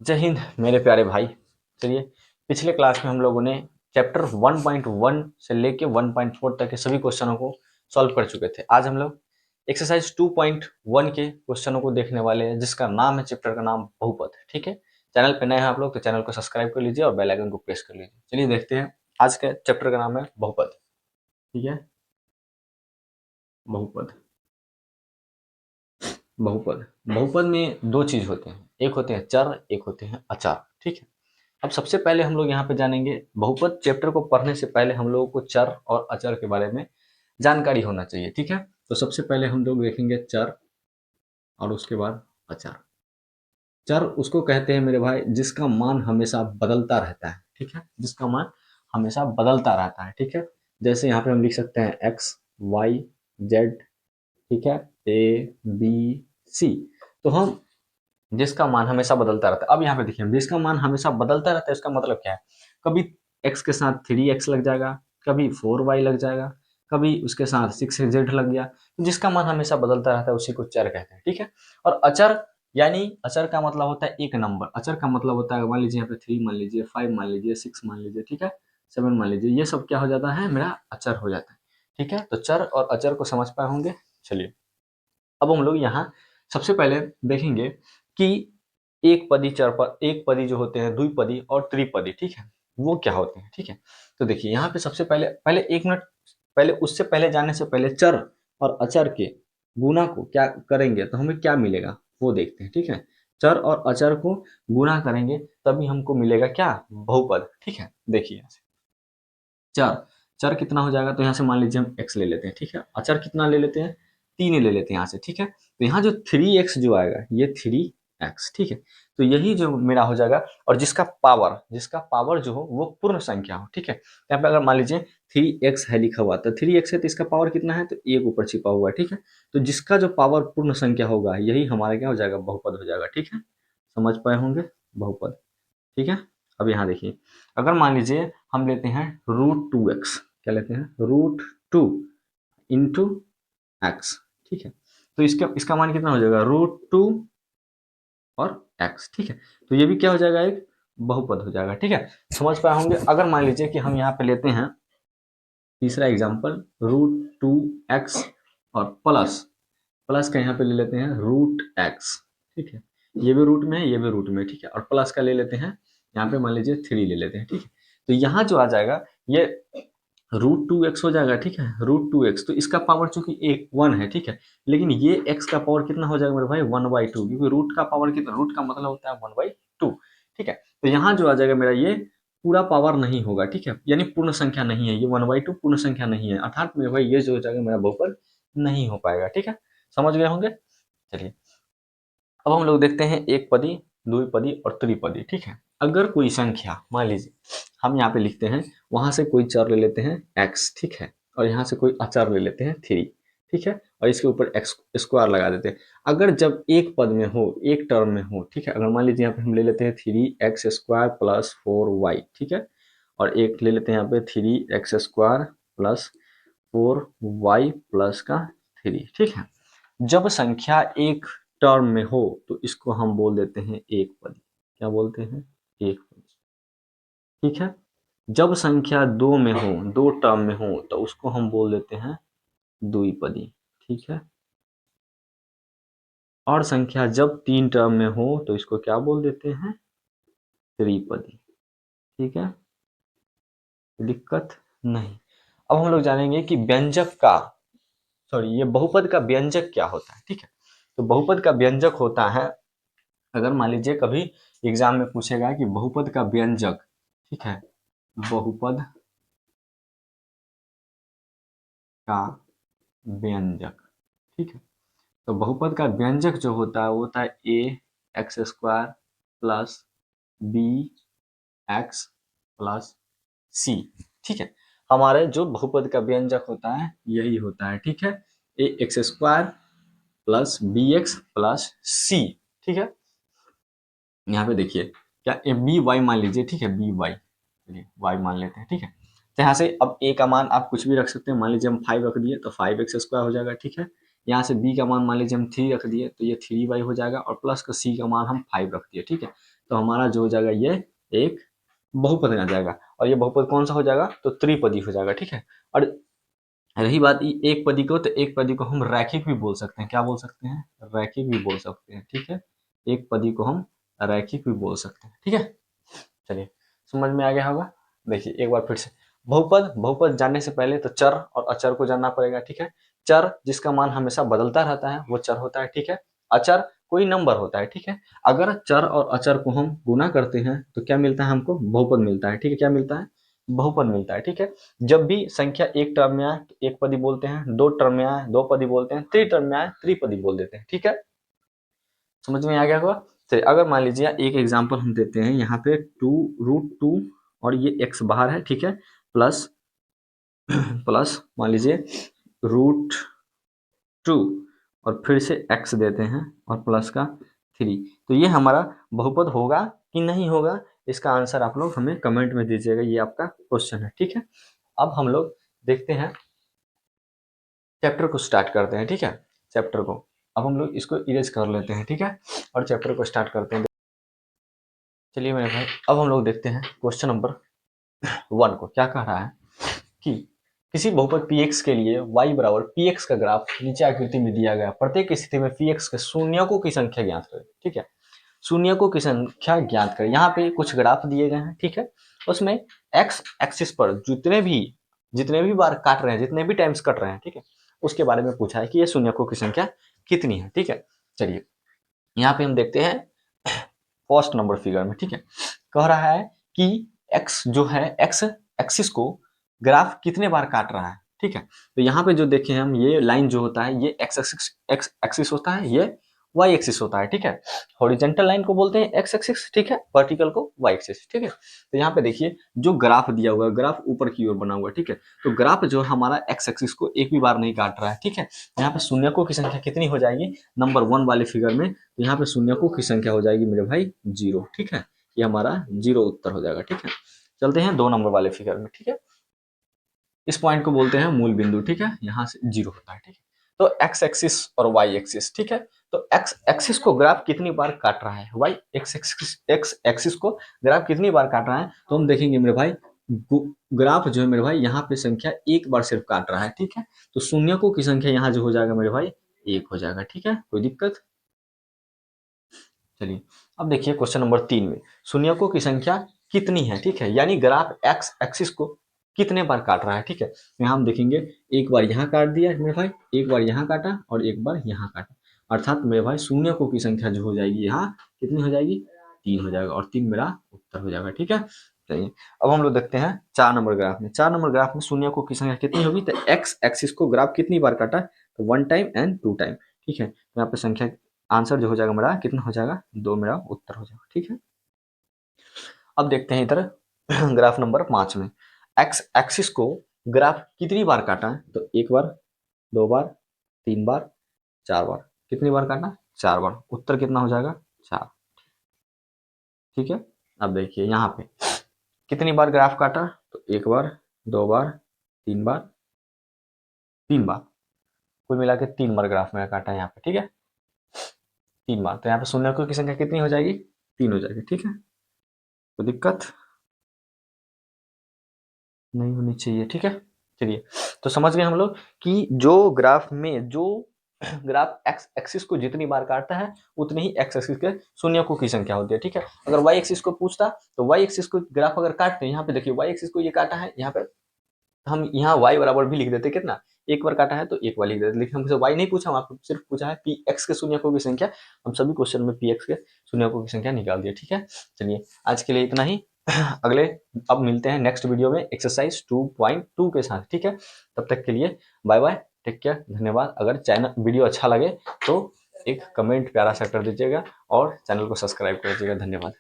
जय हिंद मेरे प्यारे भाई। चलिए, पिछले क्लास में हम लोगों ने चैप्टर 1.1 से लेके 1.4 तक के सभी क्वेश्चनों को सॉल्व कर चुके थे। आज हम लोग एक्सरसाइज 2.1 के क्वेश्चनों को देखने वाले हैं, जिसका नाम है, चैप्टर का नाम बहुपद। ठीक है, चैनल पे नए हैं आप लोग तो चैनल को सब्सक्राइब कर लीजिए और बेल आइकन को प्रेस कर लीजिए। चलिए देखते हैं, आज के चैप्टर का नाम है बहुपद। ठीक है, बहुपद। बहुपद बहुपद में दो चीज होते हैं, एक होते हैं चर, एक होते हैं अचर। ठीक है, अब सबसे पहले हम लोग यहाँ पे जानेंगे, बहुपद चैप्टर को पढ़ने से पहले हम लोगों को चर और अचर के बारे में जानकारी होना चाहिए। ठीक है, तो सबसे पहले हम लोग देखेंगे चर और उसके बाद अचर। चर उसको कहते हैं मेरे भाई जिसका मान हमेशा बदलता रहता है। ठीक है, जिसका मान हमेशा बदलता रहता है। ठीक है, जैसे यहाँ पे हम लिख सकते हैं एक्स, वाई, जेड। ठीक है, ए, बी, सी। तो हम जिसका मान हमेशा बदलता रहता है, अब यहाँ पे देखिए, जिसका मान हमेशा बदलता रहता है इसका मतलब क्या है? कभी x के साथ 3x लग जाएगा, कभी 4y लग जाएगा, कभी उसके साथ 6z लग गया। जिसका मान हमेशा बदलता रहता है उसी को चर कहते हैं। ठीक है, और अचर यानी अचर का मतलब होता है एक नंबर। अचर का मतलब होता है, मान लीजिए यहाँ पे 3 मान लीजिए, 5 मान लीजिए, 6 मान लीजिए, ठीक है, 7 मान लीजिए, ये सब क्या हो जाता है? मेरा अचर हो जाता है। ठीक है, तो चर और अचर को समझ पाए होंगे। चलिए, अब हम लोग यहाँ सबसे पहले देखेंगे कि एक पदी, चर पर एक पदी जो होते हैं, द्विपदी और त्रिपदी, ठीक है, वो क्या होते हैं। ठीक है, तो देखिए यहाँ पे सबसे पहले पहले एक मिनट पहले, उससे पहले जाने से पहले चर और अचर के गुना को क्या करेंगे तो हमें क्या मिलेगा वो देखते हैं। ठीक है, चर और अचर को गुना करेंगे तभी हमको मिलेगा क्या? बहुपद। ठीक है, देखिए यहाँ से चर, चर कितना हो जाएगा, तो यहाँ से मान लीजिए हम x ले लेते हैं। ठीक है, अचर कितना ले लेते हैं? 3 ही ले लेते हैं यहाँ से। ठीक है, तो यहाँ जो 3x जो आएगा ये 3x। ठीक है, तो यही जो मेरा हो जाएगा, और जिसका पावर जो हो वो पूर्ण संख्या हो। ठीक है, यहाँ पे अगर मान लीजिए 3x है लिखा हुआ, तो 3x है तो इसका पावर कितना है? तो एक ऊपर छिपा हुआ है। ठीक है, तो जिसका जो पावर पूर्ण संख्या होगा यही हमारा क्या हो जाएगा? बहुपद हो जाएगा। ठीक है, समझ पाए होंगे, बहुपद। ठीक है, अब यहाँ देखिए, अगर मान लीजिए हम लेते हैं √2x, क्या लेते हैं? √2 इंटू एक्स। ठीक है, तो इसका इसका मान कितना हो जाएगा? √2 और x। ठीक है, तो ये भी क्या हो जाएगा? एक बहुपद हो जाएगा। ठीक है, समझ पाए होंगे। अगर मान लीजिए कि हम यहाँ पे लेते हैं तीसरा एग्जाम्पल, √2x और प्लस प्लस का यहाँ पे ले लेते हैं √x। ठीक है, ये भी रूट में है, ये भी रूट में है। ठीक है, और प्लस का ले लेते हैं, यहाँ पे मान लीजिए 3 ले लेते हैं। ठीक है, तो यहाँ जो आ जाएगा ये √2x हो जाएगा। ठीक है, √2x, तो इसका पावर चूंकि एक 1 है। ठीक है, लेकिन ये x का पावर कितना हो जाएगा मेरे भाई? 1/2, क्योंकि रूट का पावर कितना, रूट का मतलब होता है 1/2। ठीक है, तो यहाँ जो आ जाएगा मेरा, ये पूरा पावर नहीं होगा। ठीक है, यानी पूर्ण संख्या नहीं है, ये 1/2 पूर्ण संख्या नहीं है, अर्थात मेरे भाई ये जो हो जाएगा मेरा बहुपद नहीं हो पाएगा। ठीक है, समझ गए होंगे। चलिए, अब हम लोग देखते हैं एक पदी, द्विपदी और त्रिपदी। ठीक है, अगर कोई संख्या, मान लीजिए हम यहाँ पे लिखते हैं, वहां से कोई चर ले लेते हैं x। ठीक है, और यहाँ से कोई अचर ले लेते हैं 3। ठीक है, और इसके ऊपर एक्स स्क्वायर लगा देते हैं। अगर जब एक पद में हो, एक टर्म में हो, ठीक है, अगर मान लीजिए यहाँ पे हम ले लेते हैं 3x² प्लस 4y। ठीक है, और एक ले लेते हैं यहाँ पे 3x² प्लस 4y प्लस का 3। ठीक है, जब संख्या एक टर्म में हो तो इसको हम बोल देते हैं एक पदी। क्या बोलते हैं? एक पदी। ठीक है, जब संख्या दो में हो, दो टर्म में हो, तो उसको हम बोल देते हैं द्विपदी। ठीक है, और संख्या जब तीन टर्म में हो तो इसको क्या बोल देते हैं? त्रिपदी। ठीक है, दिक्कत नहीं। अब हम लोग जानेंगे कि व्यंजक का, सॉरी, ये बहुपद का व्यंजक क्या होता है। ठीक है, तो बहुपद का व्यंजक होता है, अगर मान लीजिए कभी एग्जाम में पूछेगा कि बहुपद का व्यंजक, ठीक है, बहुपद का व्यंजक। ठीक है, तो बहुपद का व्यंजक जो होता है वो होता है a(x² plus bx plus c। ठीक है, हमारे जो बहुपद का व्यंजक होता है यही होता है। ठीक है, ax² plus bx plus c। ठीक है, यहाँ पे देखिए, क्या बी वाई मान लीजिए। ठीक है, बी वाई, चलिए वाई मान लेते हैं। ठीक है, तो यहाँ से अब ए का मान आप कुछ भी रख सकते हैं, मान लीजिए हम 5 रख दिए तो 5x² हो जाएगा। ठीक है, यहाँ से b का मान मान लीजिए हम 3 रख दिए तो ये 3y हो जाएगा, और प्लस का c का मान हम 5 रख दिए, ठीक है। तो हमारा जो हो जाएगा ये एक बहुपद में आ जाएगा, और ये बहुपद कौन सा हो जाएगा, तो त्रिपदी हो जाएगा, ठीक है। और रही बात एक पदी को, तो एक पदी को हम रैखिक भी बोल सकते हैं, क्या बोल सकते हैं, रैखिक भी बोल सकते हैं, ठीक है। एक पदी को हम रैखिक भी बोल सकते हैं, ठीक है। चलिए समझ में आ गया होगा। देखिए एक बार फिर से, बहुपद बहुपद जानने से पहले तो चर और अचर को जानना पड़ेगा, ठीक है। चर जिसका मान हमेशा बदलता रहता है वो चर होता है, ठीक है। अचर कोई नंबर होता है, ठीक है। अगर चर और अचर को हम गुना करते हैं तो क्या मिलता है, हमको बहुपद मिलता है, ठीक है। क्या मिलता है, बहुपद मिलता है, ठीक है। जब भी संख्या एक टर्म में आए तो एक पदी बोलते हैं, दो टर्म में आए दो पदी बोलते हैं, टर्म में आए त्रिपदी बोल देते हैं, ठीक है। समझ में आ गया होगा। चलिए अगर मान लीजिए एक एग्जांपल हम देते हैं, यहाँ पे 2√2 और ये x बाहर है, ठीक है, प्लस प्लस मान लीजिए √2 और फिर से x देते हैं और प्लस का 3, तो ये हमारा बहुपद होगा कि नहीं होगा, इसका आंसर आप लोग हमें कमेंट में दीजिएगा, ये आपका क्वेश्चन है, ठीक है। अब हम लोग देखते हैं, चैप्टर को स्टार्ट करते हैं, ठीक है। चैप्टर को अब हम लोग इसको इरेज कर लेते हैं, ठीक है, और चैप्टर को स्टार्ट करते हैं। चलिए मेरे भाई अब हम लोग देखते हैं क्वेश्चन नंबर 1 को, क्या कह रहा है कि किसी बहुपद px के लिए y बराबर px का ग्राफ नीचे आकृति में दिया गया, प्रत्येक स्थिति में px के शून्यकों की संख्या ज्ञात करें, ठीक है। शून्यकों की संख्या ज्ञात करें, यहाँ पे कुछ ग्राफ दिए गए हैं, ठीक है। उसमें x एक्सिस पर जितने भी बार काट रहे हैं, जितने भी टाइम्स कट रहे हैं, ठीक है, उसके बारे में पूछा है कि ये शून्यकों की संख्या कितनी है, ठीक है। चलिए यहाँ पे हम देखते हैं फर्स्ट नंबर फिगर में, ठीक है। कह रहा है कि x जो है, x एक्सिस को ग्राफ कितने बार काट रहा है, ठीक है। तो यहाँ पे जो देखें हम, ये लाइन जो होता है ये x एक्सिस होता है, ये y एक्सिस होता है, ठीक है। हॉरिजॉन्टल लाइन को बोलते हैं x एक्सिस, ठीक है, वर्टिकल को y एक्सिस, ठीक है। तो यहाँ पे देखिए जो ग्राफ दिया हुआ है, ग्राफ ऊपर की ओर बना हुआ है, ठीक है। तो ग्राफ जो हमारा x एक्सिस को एक भी बार नहीं काट रहा है, ठीक है। यहाँ पे शून्यकों की संख्या कितनी हो जाएगी, नंबर 1 वाले फिगर में, तो यहाँ पे शून्यकों की संख्या हो जाएगी मेरे भाई 0, ठीक है। ये हमारा 0 उत्तर हो जाएगा, ठीक है। चलते हैं 2 नंबर वाले फिगर में, ठीक है। इस पॉइंट को बोलते हैं मूल बिंदु, ठीक है, यहाँ से 0 होता है, ठीक है। तो x एक्सिस और y एक्सिस, ठीक है। तो x एक्सिस को ग्राफ कितनी बार काट रहा है, y x एक्सिस को ग्राफ कितनी बार काट रहा है, तो हम देखेंगे मेरे भाई ग्राफ जो है मेरे भाई यहाँ पे संख्या एक बार सिर्फ काट रहा है, ठीक है। तो शून्यकों की संख्या यहाँ जो हो जाएगा मेरे भाई 1 हो जाएगा, ठीक है, कोई दिक्कत। चलिए अब देखिए क्वेश्चन नंबर 3 में शून्यकों की संख्या कितनी है, ठीक है, यानी ग्राफ x एक्सिस को कितने बार काट रहा है, ठीक है। यहाँ हम देखेंगे एक बार यहाँ काट दिया मेरे भाई, एक बार यहाँ काटा और एक बार यहाँ काटा, अर्थात मेरे भाई शून्यकों की संख्या जो हो जाएगी यहाँ कितनी हो जाएगी, 3 हो जाएगा, और 3 मेरा उत्तर हो जाएगा, ठीक है। चलिए अब हम लोग देखते हैं 4 नंबर ग्राफ में। 4 नंबर ग्राफ में शून्यकों की संख्या कितनी होगी, तो x एक्सिस को ग्राफ कितनी बार काटा, तो 1 टाइम एंड 2 टाइम, ठीक है। तो यहाँ पे संख्या आंसर जो हो जाएगा मेरा कितना हो जाएगा, 2 मेरा उत्तर हो जाएगा, ठीक है। अब देखते हैं इधर ग्राफ नंबर 5 में x एक्सिस को ग्राफ कितनी बार काटा है, तो 1 बार 2 बार 3 बार 4 बार, कितनी बार काटा, 4 बार, उत्तर कितना हो जाएगा 4, ठीक है। अब देखिए यहाँ पे कितनी बार ग्राफ काटा, तो 1 बार 2 बार 3 बार 3 बार, कुल मिला के 3 बार ग्राफ मेरा काटा है यहाँ पे, ठीक है, 3 बार। तो यहाँ पे शून्यकों की संख्या कितनी हो जाएगी, 3 हो जाएगी, ठीक है, तो दिक्कत नहीं होनी चाहिए, ठीक है। चलिए तो समझ गए हम लोग कि जो ग्राफ में जो ग्राफ x एक्सिस को जितनी बार काटता है उतनी ही x एक्सिस के शून्यकों की संख्या होती है, ठीक है। अगर y एक्सिस को पूछता तो y एक्सिस को ग्राफ अगर काटते हैं, यहाँ पे देखिए y एक्सिस को ये काटा है, यहाँ पे हम यहाँ y बराबर भी लिख देते, कितना, एक बार काटा है तो एक बार लिख देते, लेकिन हमसे y नहीं पूछा, आपको सिर्फ पूछा है px के शून्यकों की संख्या, हम सभी क्वेश्चन में px के शून्यकों की संख्या निकाल दिए, ठीक है। चलिए आज के लिए इतना ही, अगले अब मिलते हैं नेक्स्ट वीडियो में एक्सरसाइज 2.2 के साथ, ठीक है। तब तक के लिए बाय बाय, टेक केयर, धन्यवाद। अगर चैनल वीडियो अच्छा लगे तो एक कमेंट प्यारा सा कर दीजिएगा और चैनल को सब्सक्राइब कर दीजिएगा, धन्यवाद।